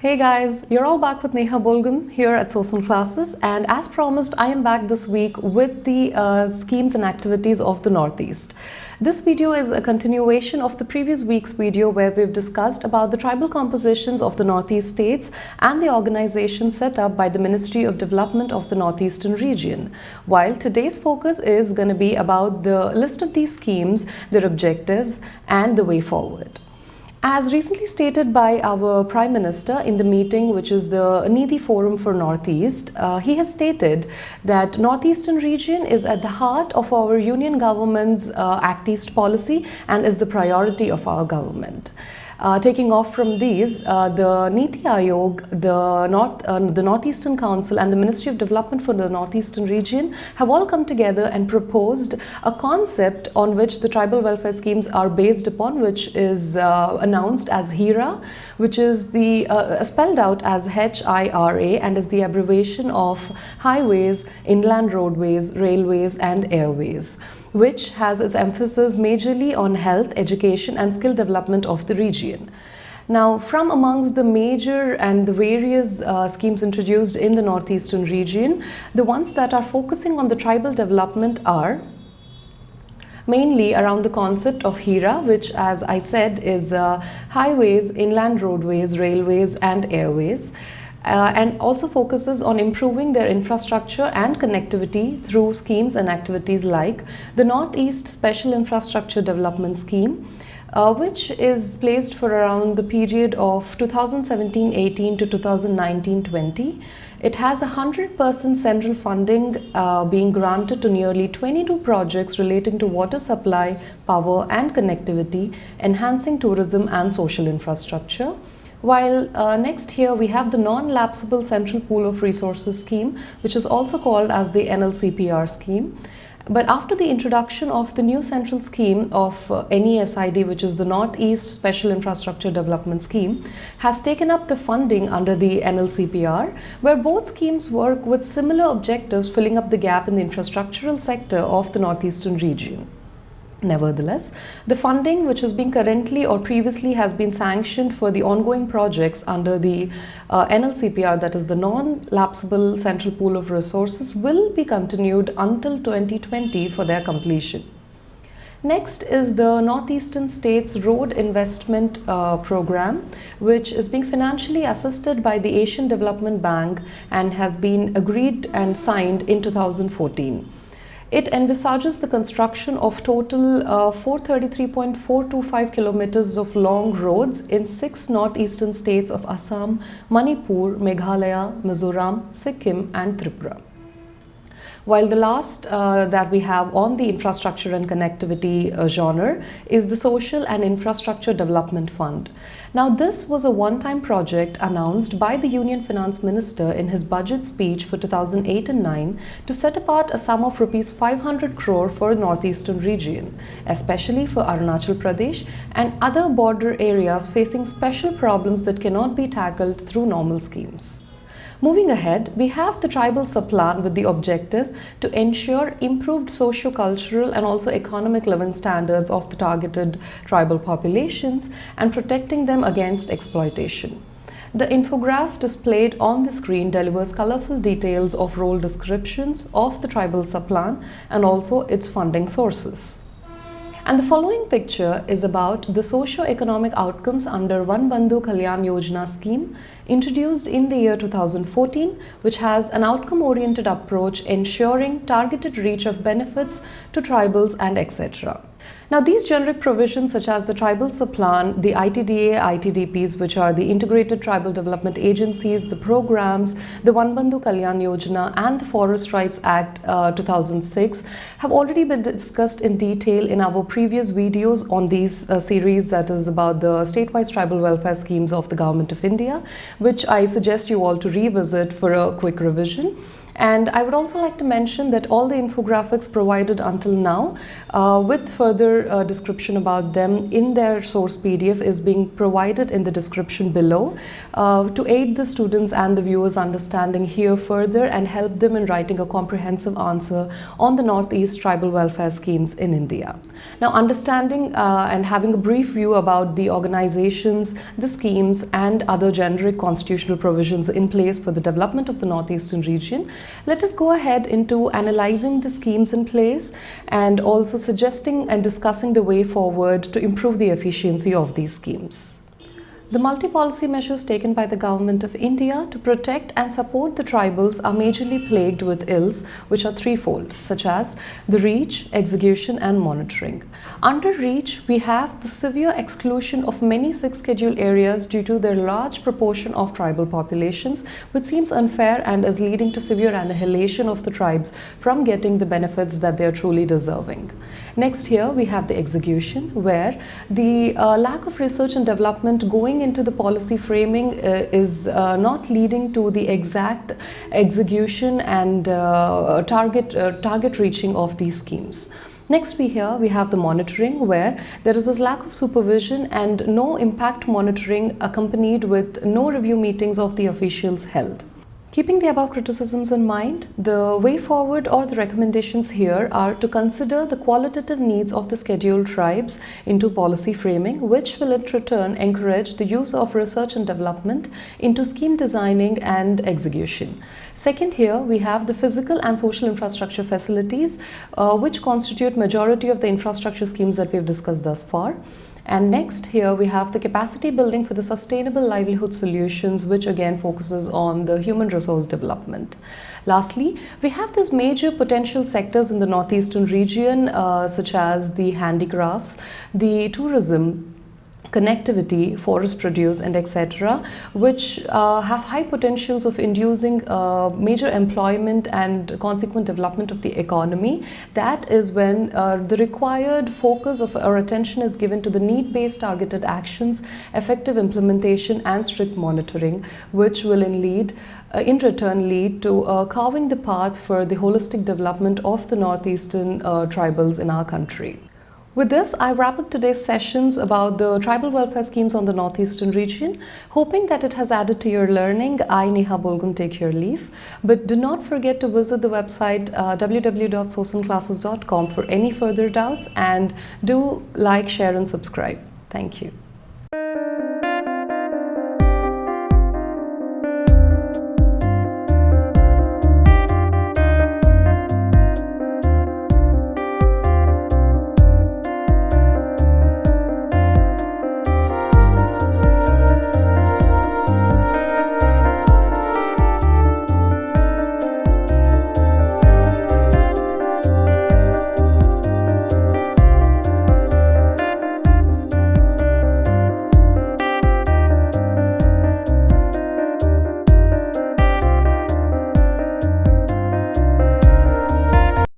Hey guys, you're all back with Neha Bolgan here at Sosin classes, and as promised, I am back this week with the schemes and activities of the Northeast. This video is a continuation of the previous week's video where we've discussed about the tribal compositions of the Northeast states and the organization set up by the Ministry of Development of the Northeastern region. While today's focus is going to be about the list of these schemes, their objectives, and the way forward. As recently stated by our Prime Minister in the meeting, which is the Nidhi Forum for Northeast, he has stated that Northeastern region is at the heart of our Union government's Act East policy and is the priority of our government. Taking off from these, the Niti Aayog, the Northeastern Council and the Ministry of Development for the Northeastern region have all come together and proposed a concept on which the tribal welfare schemes are based upon, which is announced as HIRA, which is spelled out as HIRA and is the abbreviation of highways, inland roadways, railways and airways, which has its emphasis majorly on health, education and skill development of the region. Now, from amongst the major and the various schemes introduced in the Northeastern region, the ones that are focusing on the tribal development are mainly around the concept of HIRA, which, as I said, is highways, inland roadways, railways and airways. And also focuses on improving their infrastructure and connectivity through schemes and activities like the Northeast Special Infrastructure Development Scheme, which is placed for around the period of 2017-18 to 2019-20. It has 100% central funding being granted to nearly 22 projects relating to water supply, power and connectivity, enhancing tourism and social infrastructure. While next here we have the non-lapsable Central Pool of Resources Scheme, which is also called as the NLCPR Scheme. But after the introduction of the new central scheme of NESID, which is the Northeast Special Infrastructure Development Scheme, has taken up the funding under the NLCPR, where both schemes work with similar objectives, filling up the gap in the infrastructural sector of the Northeastern region. Nevertheless, the funding which has been currently or previously has been sanctioned for the ongoing projects under the NLCPR, that is the non-lapsable Central Pool of Resources, will be continued until 2020 for their completion. Next is the Northeastern States Road Investment Program, which is being financially assisted by the Asian Development Bank and has been agreed and signed in 2014. It envisages the construction of total 433.425 kilometers of long roads in 6 northeastern states of Assam, Manipur, Meghalaya, Mizoram, Sikkim and Tripura. While the last that we have on the infrastructure and connectivity genre is the Social and Infrastructure Development Fund. Now, this was a one-time project announced by the Union Finance Minister in his budget speech for 2008 and 9 to set apart a sum of Rs 500 crore for the Northeastern region, especially for Arunachal Pradesh and other border areas facing special problems that cannot be tackled through normal schemes. Moving ahead, we have the tribal subplan with the objective to ensure improved socio-cultural and also economic living standards of the targeted tribal populations and protecting them against exploitation. The infograph displayed on the screen delivers colorful details of role descriptions of the tribal subplan and also its funding sources. And the following picture is about the socio-economic outcomes under Van Bandhu Kalyan Yojana scheme introduced in the year 2014, which has an outcome-oriented approach ensuring targeted reach of benefits to tribals and etc. Now, these generic provisions such as the tribal subplan, the ITDA, ITDPs, which are the Integrated Tribal Development Agencies, the programs, the Van Bandhu Kalyan Yojana and the Forest Rights Act 2006 have already been discussed in detail in our previous videos on these series, that is about the state-wise tribal welfare schemes of the Government of India, which I suggest you all to revisit for a quick revision. And I would also like to mention that all the infographics provided until now, with further description about them in their source PDF, is being provided in the description below to aid the students and the viewers understanding here further and help them in writing a comprehensive answer on the Northeast tribal welfare schemes in India. Now, understanding and having a brief view about the organizations, the schemes and other generic constitutional provisions in place for the development of the Northeastern region, let us go ahead into analyzing the schemes in place and also suggesting and discussing the way forward to improve the efficiency of these schemes. The multi-policy measures taken by the Government of India to protect and support the tribals are majorly plagued with ills which are threefold, such as the reach, execution and monitoring. Under reach, we have the severe exclusion of many six schedule areas due to their large proportion of tribal populations, which seems unfair and is leading to severe annihilation of the tribes from getting the benefits that they are truly deserving. Next, here we have the execution, where the lack of research and development going into the policy framing is not leading to the exact execution and target reaching of these schemes. Next, we have the monitoring, where there is this lack of supervision and no impact monitoring accompanied with no review meetings of the officials held. Keeping the above criticisms in mind, the way forward or the recommendations here are to consider the qualitative needs of the scheduled tribes into policy framing, which will in return encourage the use of research and development into scheme designing and execution. Second, here we have the physical and social infrastructure facilities, which constitute majority of the infrastructure schemes that we've discussed thus far. And next, here we have the capacity building for the sustainable livelihood solutions, which again focuses on the human resource development. Lastly, we have these major potential sectors in the Northeastern region, such as the handicrafts, the tourism, connectivity, forest produce and etc., which have high potentials of inducing major employment and consequent development of the economy. That is when the required focus of our attention is given to the need-based targeted actions, effective implementation and strict monitoring, which will in return lead to carving the path for the holistic development of the Northeastern tribals in our country. With this, I wrap up today's sessions about the tribal welfare schemes on the Northeastern region. Hoping that it has added to your learning, I, Neha Bolgun, take your leave. But do not forget to visit the website www.sosinclasses.com for any further doubts, and do like, share and subscribe. Thank you.